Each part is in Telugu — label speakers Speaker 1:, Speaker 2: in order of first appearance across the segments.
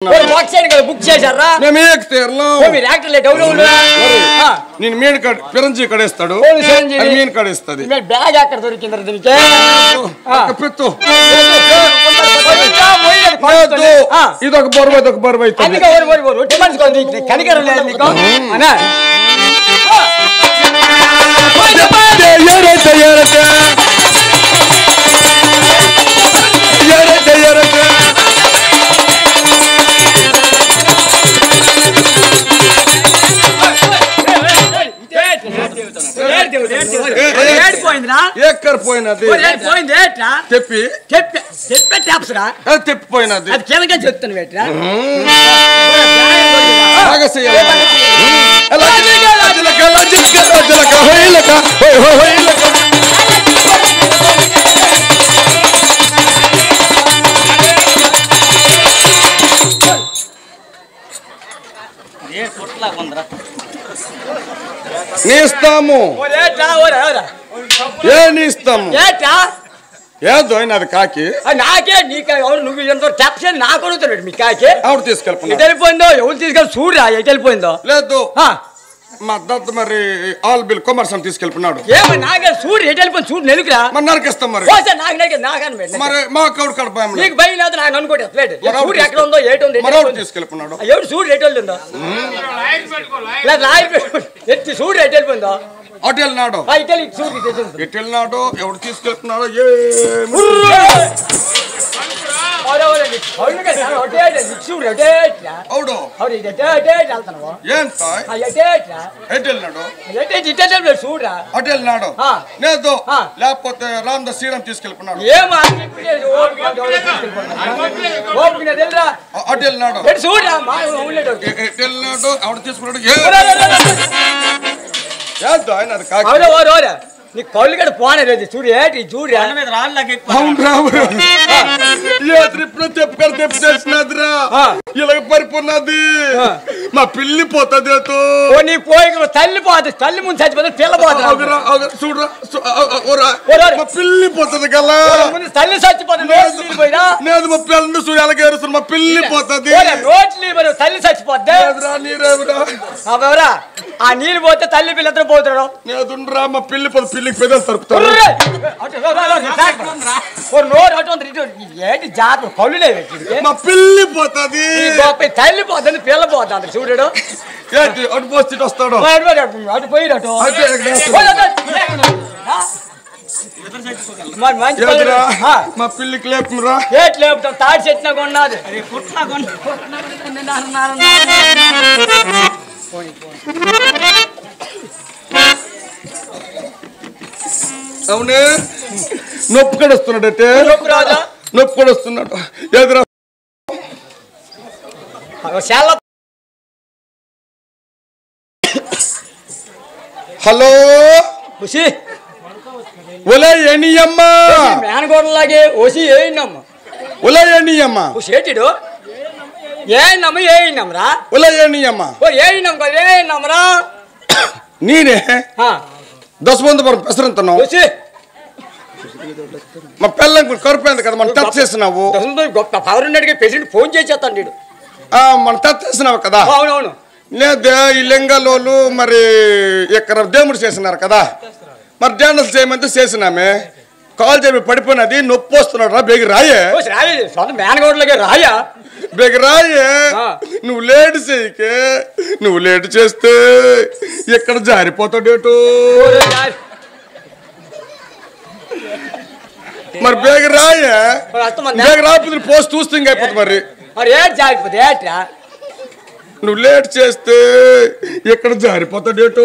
Speaker 1: బుక్ చేశారా మీరు యాక్టర్
Speaker 2: నేను మీన్ పిరంజీ కడేస్తాడు మీన్ కడేస్తుంది
Speaker 1: బ్యాగ్ ఎక్కడ దొరికింది దీనికి
Speaker 2: పెట్టు ఇది ఒక బరువు ఇది ఒక బరువు అవుతుంది
Speaker 1: కనికరం లేదు నీకు
Speaker 2: పోయినది తెప్పిపోయినది
Speaker 1: చెప్తాను బేట్రా
Speaker 2: నీస్తాము ఏదో అయినది కాకి
Speaker 1: నాకే నీకు ఎవరు నువ్వు ఎంతో క్యాప్షన్ నాకు అడుగుతున్నాడు మీ కాకి
Speaker 2: ఎవరు తీసుకెళ్ళిపోయిందో
Speaker 1: ఎటు వెళ్ళిపోయిందో ఎవరు తీసుకెళ్ళి చూడరా ఎటు వెళ్ళిపోయిందో
Speaker 2: లేదు మా దత్త మరి ఆల్ బిల్ కొమర్షన్ తీసుకెళ్ళిపోయినాడు
Speaker 1: ఏమో నాకే చూడు ఎటు వెళ్ళిపోయింది చూడు నెలుకురా
Speaker 2: మరి నరికిస్తాం మరి మరి మా కౌడు కడప
Speaker 1: నీకు భయం లేదు నాకు అనుకోలేదు చూడు ఎక్కడ ఉందో ఏటు ఉంది
Speaker 2: తీసుకెళ్ళిపోయినాడు
Speaker 1: ఎవరు చూడు ఎటు వెళ్ళిందో ఎత్తి చూడు ఎటు వెళ్ళిపోయిందో
Speaker 2: అటు వెళ్ళినాడు ఎటు వెళ్ళినాడు ఎవడు తీసుకెళ్తున్నాడో
Speaker 1: చూడరా
Speaker 2: అటు వెళ్ళినాడు లేదు లేకపోతే రామ్ ద శ్రీరామ్ తీసుకెళ్ళిపోయినాడు అటు వెళ్ళినాడు
Speaker 1: చూడరా
Speaker 2: ఎటు వెళ్ళినాడు ఎవడు తీసుకున్నాడు
Speaker 1: నీ కళ్ళు కూడా పోనేది చూడు ఏంటి చూడు
Speaker 2: తెప్పినదిరా ఇలా పరిపోన్నది మా పిల్లి పోతుంది
Speaker 1: నీ పోయి తల్లి పోతుంది తల్లి ముందు చచ్చిపోతుంది పిల్ల పోతుంది
Speaker 2: చూడరా మా పిల్లి పోతుంది కదా
Speaker 1: తల్లి చచ్చిపోతుంది
Speaker 2: లేదు మా పిల్లలు చూడు ఎలాగేరుస్తుంది మా పిల్లి పోతుంది
Speaker 1: తల్లి చచ్చిపోద్ది ఆ నీళ్ళు పోతే తల్లి పిల్లతో పోతాడు
Speaker 2: నేదుండ్రా మా పిల్లి పోతుంది పిల్లికి పెద్దలు తరుపుతారు
Speaker 1: ఏంటి జాతర కళ్ళు
Speaker 2: మా పిల్లి పోతుంది
Speaker 1: తల్లి పోతుంది పిల్ల పోతుంది చూడడు
Speaker 2: ఏంటి అటు పోసి వస్తాడు
Speaker 1: అటు పోయినట్టు
Speaker 2: మా పిల్లికి లేపురా
Speaker 1: ఏట్ లేపుతాం తాడి చెట్టినా కొన్నది
Speaker 2: అవునే నొప్పి కడుస్తున్నాడటే నొప్పి కడుస్తున్నాడు ఎదురా హలో ఒలే ఎనియమ్మ
Speaker 1: మేనగోడలాగే ఓసి ఏనమ్మ
Speaker 2: ఒలే ఎనియమ్మ
Speaker 1: సేటిడు ఏనమ్మ ఏనమ్మరా
Speaker 2: ఒలే ఎనియమ్మ
Speaker 1: ఓ ఏనమ్మ ఏనమ్మరా
Speaker 2: నీనే దశమంది పెసరంతున్నావు మా పిల్లలకు కరుపోయింది కదా మనం టచ్ చేసినావు
Speaker 1: గొప్ప పవర్ ఉన్నట్టుగా ప్రెసిడెంట్ ఫోన్ చేసేస్తాను
Speaker 2: మనం టచ్ చేసినావు కదా
Speaker 1: అవునవును
Speaker 2: లేదు ఈ లింగాలోలు మరి ఇక్కడ దేవుడు చేసినారు కదా మరి డ్యాన్స్ చేయమంటే చేసినామే కాల్ చెప్పి పడిపోయినది నొప్పి వస్తున్నాడు రా బేగి రాయే
Speaker 1: మేనగోడలకే రాయా
Speaker 2: బేగి రాయే నువ్వు లేట్ చేయకే నువ్వు లేట్ చేస్తే ఎక్కడ జారిపోతాడేటో మరి బేగి రాయే బేగి రాకపోతే పోస్ట్ చూస్తే ఇంక అయిపోతుంది
Speaker 1: మరి ఏం జారిపోతే
Speaker 2: నువ్వు లేట్ చేస్తే ఎక్కడ జారిపోతాడేటో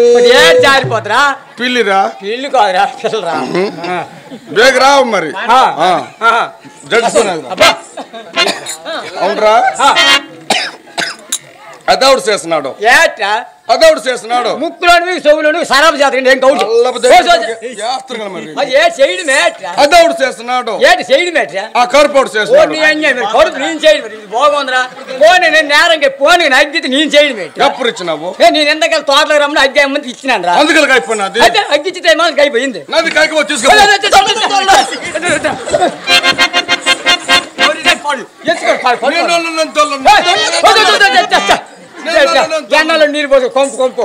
Speaker 1: జారిపోతారా
Speaker 2: పిల్లిరా
Speaker 1: పిల్లి కాదురా పిల్లరా
Speaker 2: బేగ రావు మరి అవునరా అదౌడు చేస్తున్నాడు అదౌడు చేస్తున్నాడు
Speaker 1: ముక్కులోని సోములోని సరాబు జాతర
Speaker 2: అదౌడు చేస్తున్నాడు ఆ కరుపోడు చేస్తున్నాడు
Speaker 1: కరుపు నేను చేయడం బాగుందిరా పోనీ నేను నేరంగా పోనీ అగ్గితే నేను చేయడం
Speaker 2: ఎప్పుడు ఇచ్చినావు
Speaker 1: నేను ఎంతకాల తోటలకు రమ్మని అగ్గి అమ్మని ఇచ్చినాను రా
Speaker 2: అందుకని అయిపోయినది
Speaker 1: అయితే అగ్గిచ్చితే మనకి అయిపోయింది
Speaker 2: నాది కాకపోతే
Speaker 1: జనాలు నీరు పోదు కొంపు కొంపు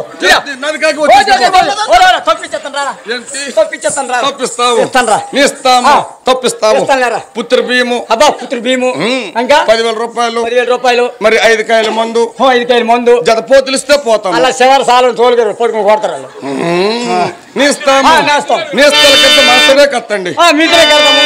Speaker 2: పుత్ర భీము
Speaker 1: అబ్బా పుత్ర భీము ఇంకా
Speaker 2: 10,000 రూపాయలు మరి 5 కాయల మందు
Speaker 1: 5 కాయల మందు
Speaker 2: జత పోతులు ఇస్తే పోతాం
Speaker 1: అలా శివర సాలను తోలుగారు పడుకుని కొడతారు వాళ్ళు
Speaker 2: మాస్టరే కత్తండి
Speaker 1: మీరే కడతాము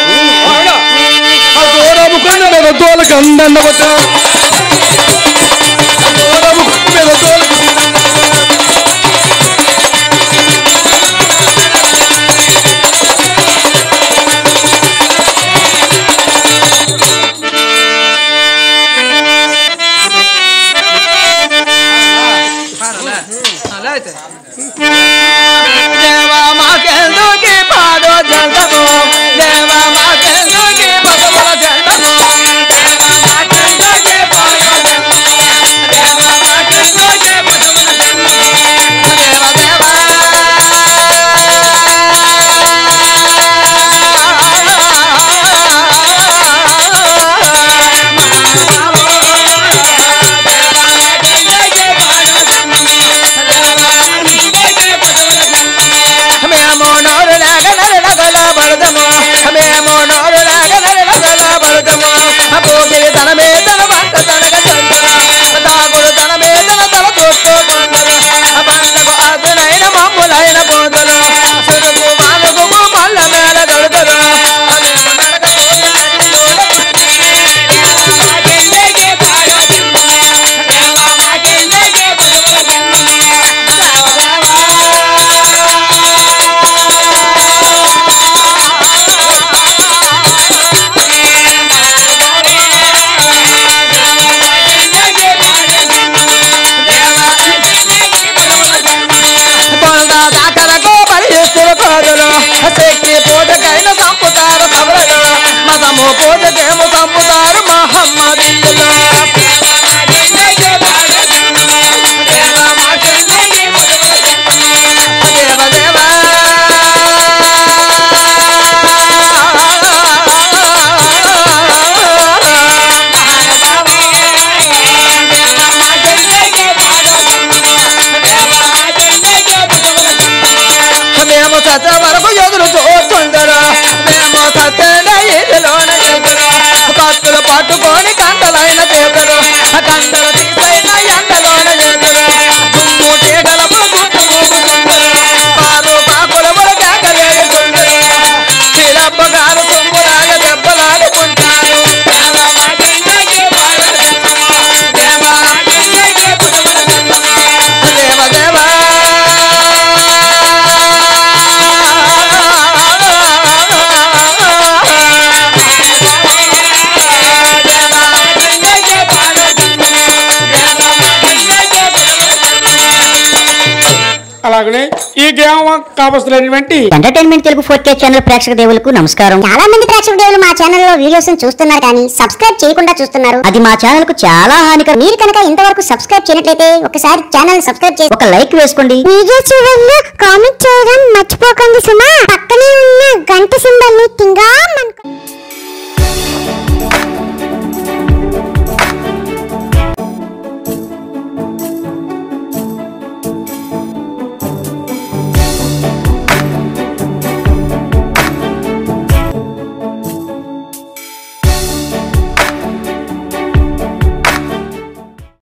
Speaker 1: పట్టుకొని కంటలైన చేతులు కంటలు తీసైన ఎండలోన చేతులు దుమ్ము తీగల గుట్టు మూగుతుందరు పాలు పాకుల కేకలేస్తుందరు చిలప్పగారు తుమ్ములాగ దెబ్బలాడుకుంటారు
Speaker 3: అలాగనే ఈ గ్రామ కావలసినటువంటి
Speaker 4: ఎంటర్టైన్మెంట్ తెలుగు 4K ఛానల్ ప్రేక్షక దేవులకు నమస్కారం. చాలా మంది ప్రేక్షక దేవులు మా ఛానల్ లో వీడియోస్ చూస్తున్నారు కానీ సబ్స్క్రైబ్ చేయకుండా చూస్తున్నారు. అది మా ఛానల్ కు చాలా హానికరం. మీరు కనుక ఇంతవరకు సబ్స్క్రైబ్ చేయనట్లయితే ఒకసారి ఛానల్ సబ్స్క్రైబ్ చేసి ఒక లైక్ వేసుకోండి. వీడియో చివరిలో కామెంట్ చేయడం మర్చిపోకండి సుమా. పక్కనే ఉన్న గంట సింబల్ ని టింగా